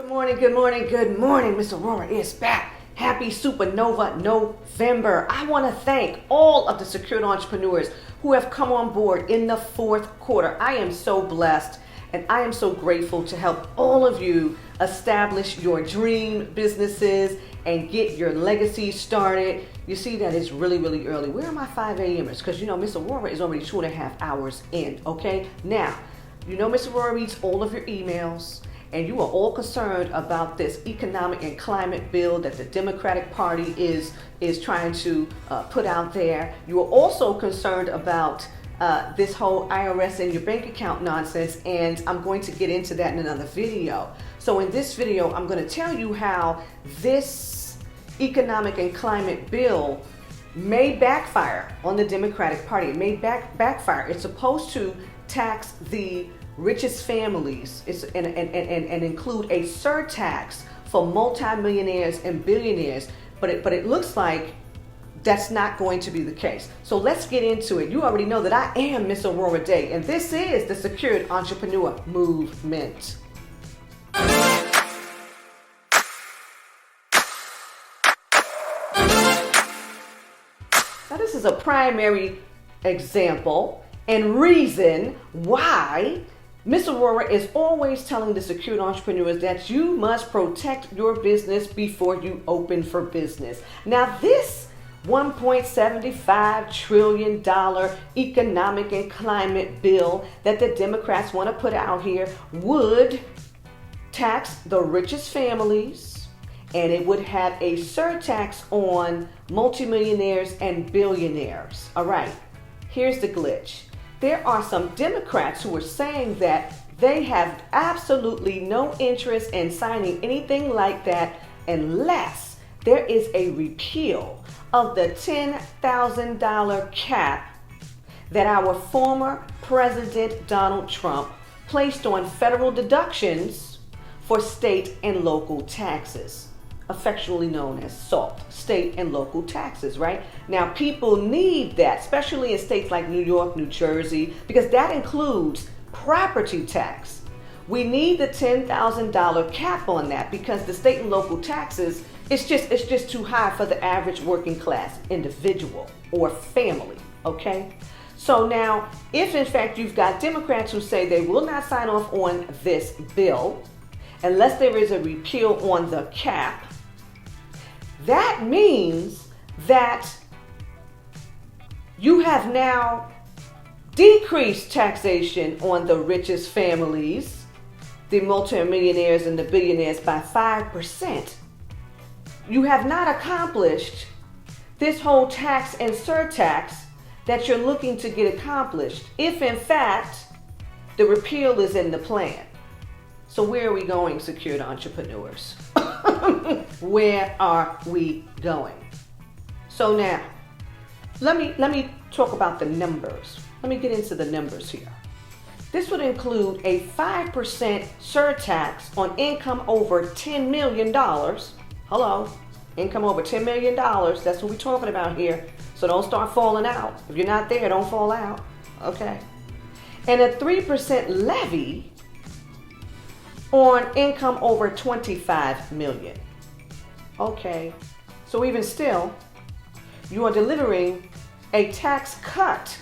Good morning, good morning, good morning. Miss Aurorah is back. Happy Supernova November. I want to thank all of the secured entrepreneurs who have come on board in the fourth quarter. I am so blessed and I am so grateful to help all of you establish your dream businesses and get your legacy started. You see that it's really, really early. Where are my 5 a.m.ers? Because you know Miss Aurorah is already 2.5 hours in, okay? Now, you know Miss Aurorah reads all of your emails. And you are all concerned about this economic and climate bill that the Democratic Party is trying to put out there. You are also concerned about this whole IRS and your bank account nonsense, and I'm going to get into that in another video. So in this video, I'm going to tell you how this economic and climate bill may backfire on the Democratic Party. It may backfire. It's supposed to tax the richest families and include a surtax for multimillionaires and billionaires, but it looks like that's not going to be the case. So let's get into it. You already know that I am Miss Aurorah Dey, and this is the Secured Entrepreneur Movement. Now this is a primary example and reason why Miss Aurorah is always telling the secured entrepreneurs that you must protect your business before you open for business. Now this $1.75 trillion economic and climate bill that the Democrats want to put out here would tax the richest families, and it would have a surtax on multimillionaires and billionaires. All right, here's the glitch. There are some Democrats who are saying that they have absolutely no interest in signing anything like that unless there is a repeal of the $10,000 cap that our former President Donald Trump placed on federal deductions for state and local taxes, affectionately known as SALT, state and local taxes, right? Now, people need that, especially in states like New York, New Jersey, because that includes property tax. We need the $10,000 cap on that because the state and local taxes, it's just too high for the average working class individual or family, okay? So now, if in fact you've got Democrats who say they will not sign off on this bill unless there is a repeal on the cap, that means that you have now decreased taxation on the richest families, the multimillionaires and the billionaires, by 5%. You have not accomplished this whole tax and surtax that you're looking to get accomplished, if in fact the repeal is in the plan. So where are we going, secured entrepreneurs? Where are we going? So now, let me talk about the numbers. Let me get into the numbers here. This would include a 5% surtax on income over $10 million. Hello, income over $10 million. That's what we're talking about here. So don't start falling out. If you're not there, don't fall out. Okay. And a 3% levy on income over 25 million. Okay, so even still, you are delivering a tax cut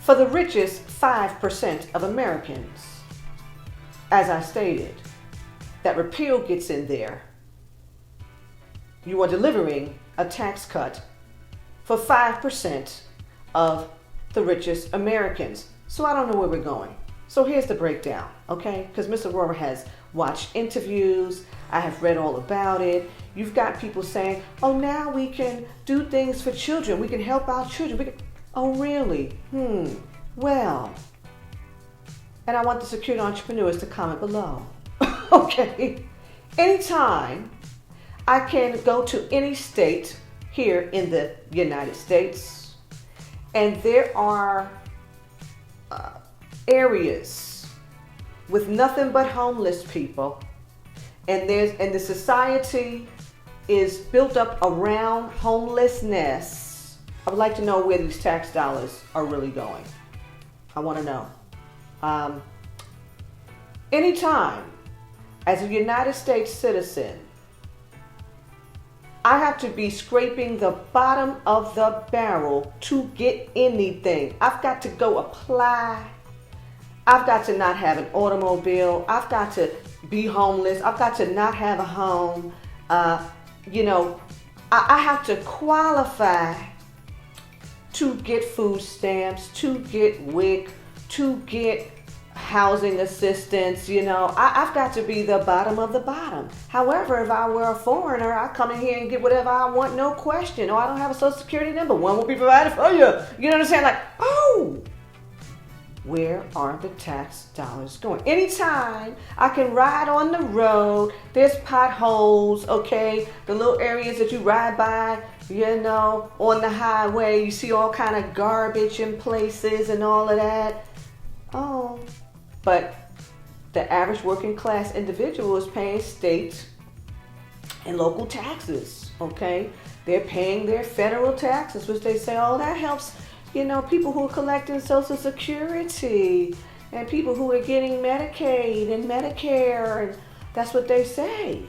for the richest 5% of Americans. As I stated, that repeal gets in there. You are delivering a tax cut for 5% of the richest Americans. So I don't know where we're going. So here's the breakdown, okay? Because Miss Aurorah has watched interviews. I have read all about it. You've got people saying, oh, now we can do things for children. We can help our children. Oh, really? Well. And I want the secured entrepreneurs to comment below. Okay? Anytime I can go to any state here in the United States, and there are areas with nothing but homeless people, and the society is built up around homelessness. I would like to know where these tax dollars are really going. I want to know. Anytime as a United States citizen, I have to be scraping the bottom of the barrel to get anything. I've got to go apply. I've got to not have an automobile. I've got to be homeless. I've got to not have a home. I have to qualify to get food stamps, to get WIC, to get housing assistance. I've got to be the bottom of the bottom. However, if I were a foreigner, I come in here and get whatever I want, no question. I don't have a social security number. One will be provided for you. You know what I'm saying? Like, oh, where are the tax dollars going? Anytime I can ride on the road, there's potholes, okay? The little areas that you ride by, on the highway, you see all kind of garbage in places and all of that. Oh, but the average working class individual is paying state and local taxes, okay? They're paying their federal taxes, which they say, oh, that helps, people who are collecting Social Security and people who are getting Medicaid and Medicare, and that's what they say,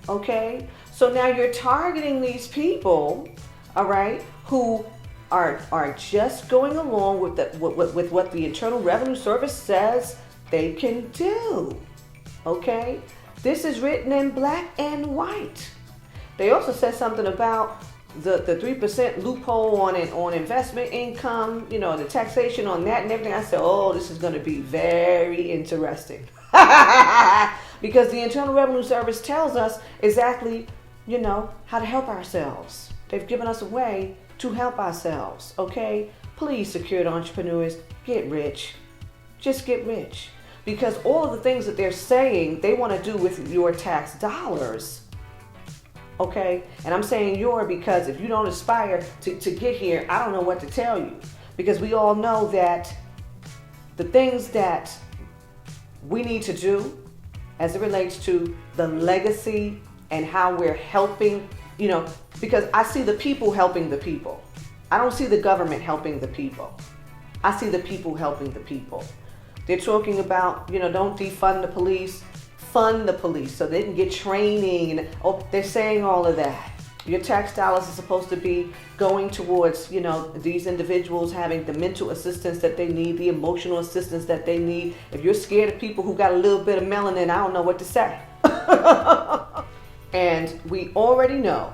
okay? So now you're targeting these people, all right, who are just going along with what the Internal Revenue Service says they can do, okay? This is written in black and white. They also said something about the 3% loophole on investment income, the taxation on that and everything. I said, oh, this is going to be very interesting. Because the Internal Revenue Service tells us exactly, how to help ourselves. They've given us a way to help ourselves, okay? Please, secured entrepreneurs, get rich. Just get rich. Because all of the things that they're saying they want to do with your tax dollars, okay? And I'm saying because if you don't aspire to get here, I don't know what to tell you. Because we all know that the things that we need to do as it relates to the legacy and how we're helping, because I see the people helping the people. I don't see the government helping the people. I see the people helping the people. They're talking about, don't defund the police, fund the police so they can get training. And they're saying all of that. Your tax dollars are supposed to be going towards, these individuals having the mental assistance that they need, the emotional assistance that they need. If you're scared of people who got a little bit of melanin, I don't know what to say. And we already know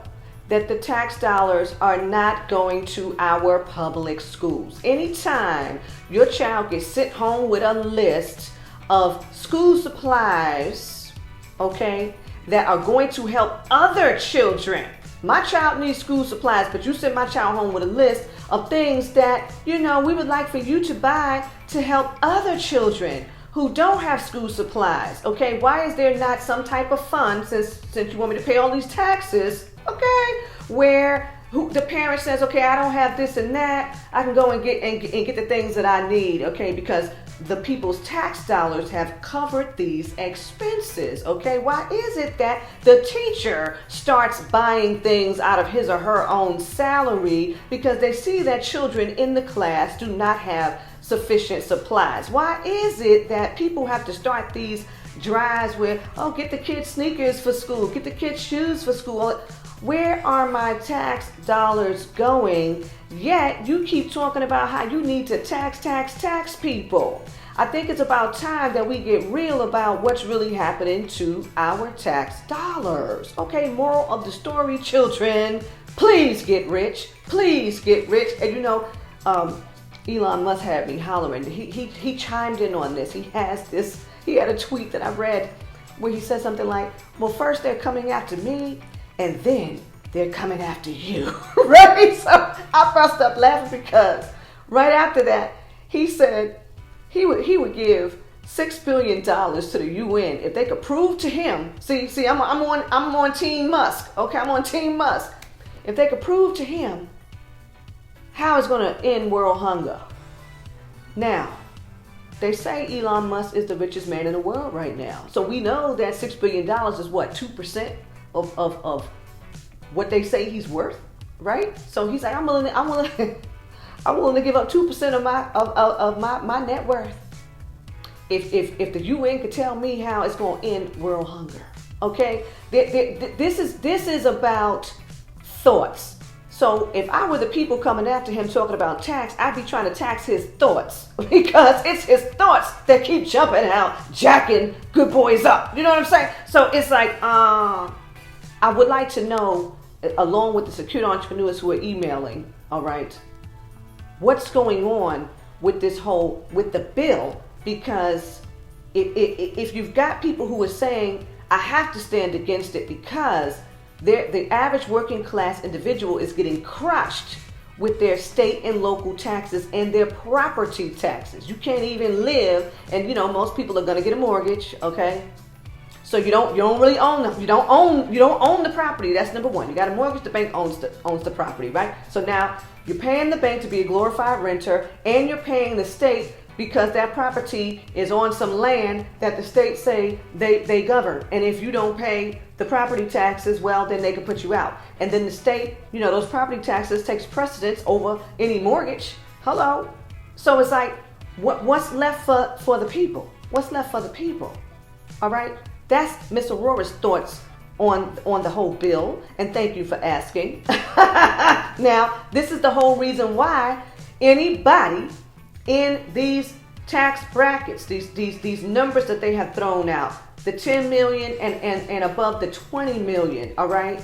that the tax dollars are not going to our public schools. Anytime your child gets sent home with a list of school supplies, okay, that are going to help other children. My child needs school supplies, but you sent my child home with a list of things that, we would like for you to buy to help other children who don't have school supplies, okay? Why is there not some type of fund, since you want me to pay all these taxes, okay, where the parent says, okay, I don't have this and that, I can go and get the things that I need, okay, because the people's tax dollars have covered these expenses, okay? Why is it that the teacher starts buying things out of his or her own salary because they see that children in the class do not have sufficient supplies? Why is it that people have to start these drives where, get the kids sneakers for school, get the kids shoes for school? Where are my tax dollars going? Yet you keep talking about how you need to tax people. I think it's about time that we get real about what's really happening to our tax dollars. Okay, moral of the story, children, please get rich. Please get rich. And Elon Musk had me hollering. He chimed in on this. He had a tweet that I read where he said something like, well, first they're coming after me, and then they're coming after you, right? So I burst up laughing because right after that, he said he would give $6 billion to the UN if they could prove to him. See, I'm on Team Musk. Okay, I'm on Team Musk. If they could prove to him how it's going to end world hunger. Now, they say Elon Musk is the richest man in the world right now. So we know that $6 billion is what, 2% of what they say he's worth, right? So he's like, I'm willing to give up 2% of my net worth. if the UN could tell me how it's going to end world hunger, okay? This is about thoughts. So if I were the people coming after him talking about tax, I'd be trying to tax his thoughts, because it's his thoughts that keep jumping out, jacking good boys up. You know what I'm saying? So it's like, I would like to know, along with the secure entrepreneurs who are emailing, all right, what's going on with with the bill? Because if you've got people who are saying, I have to stand against it because the average working class individual is getting crushed with their state and local taxes and their property taxes. You can't even live, and most people are going to get a mortgage, okay? So you don't really own them. You don't own the property. That's number one. You got a mortgage, the bank owns the property, right? So now you're paying the bank to be a glorified renter, and you're paying the state because that property is on some land that the state say they govern. And if you don't pay the property taxes, well, then they can put you out. And then the state, those property taxes takes precedence over any mortgage. Hello. So it's like, what's left for the people? What's left for the people? All right. That's Miss Aurorah's thoughts on the whole bill. And thank you for asking. Now, this is the whole reason why anybody in these tax brackets, these numbers that they have thrown out, the 10 million and above the 20 million, all right?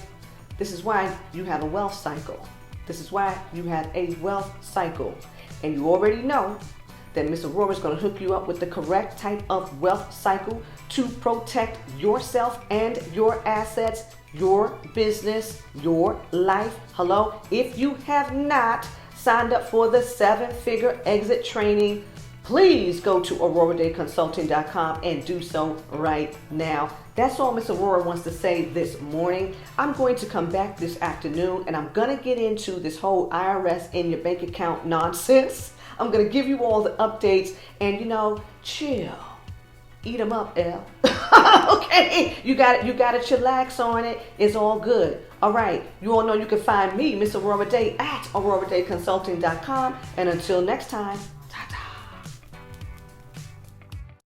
This is why you have a wealth cycle. This is why you have a wealth cycle. And you already know that Miss Aurorah is going to hook you up with the correct type of wealth cycle to protect yourself and your assets, your business, your life. Hello? If you have not signed up for the 7-figure exit training, please go to AurorahDayConsulting.com and do so right now. That's all Miss Aurorah wants to say this morning. I'm going to come back this afternoon, and I'm going to get into this whole IRS in your bank account nonsense. I'm going to give you all the updates, and chill. Eat them up, L. Okay, you got to chillax on it. It's all good. All right, you all know you can find me, Miss Aurorah Dey, at AurorahDayConsulting.com. And until next time,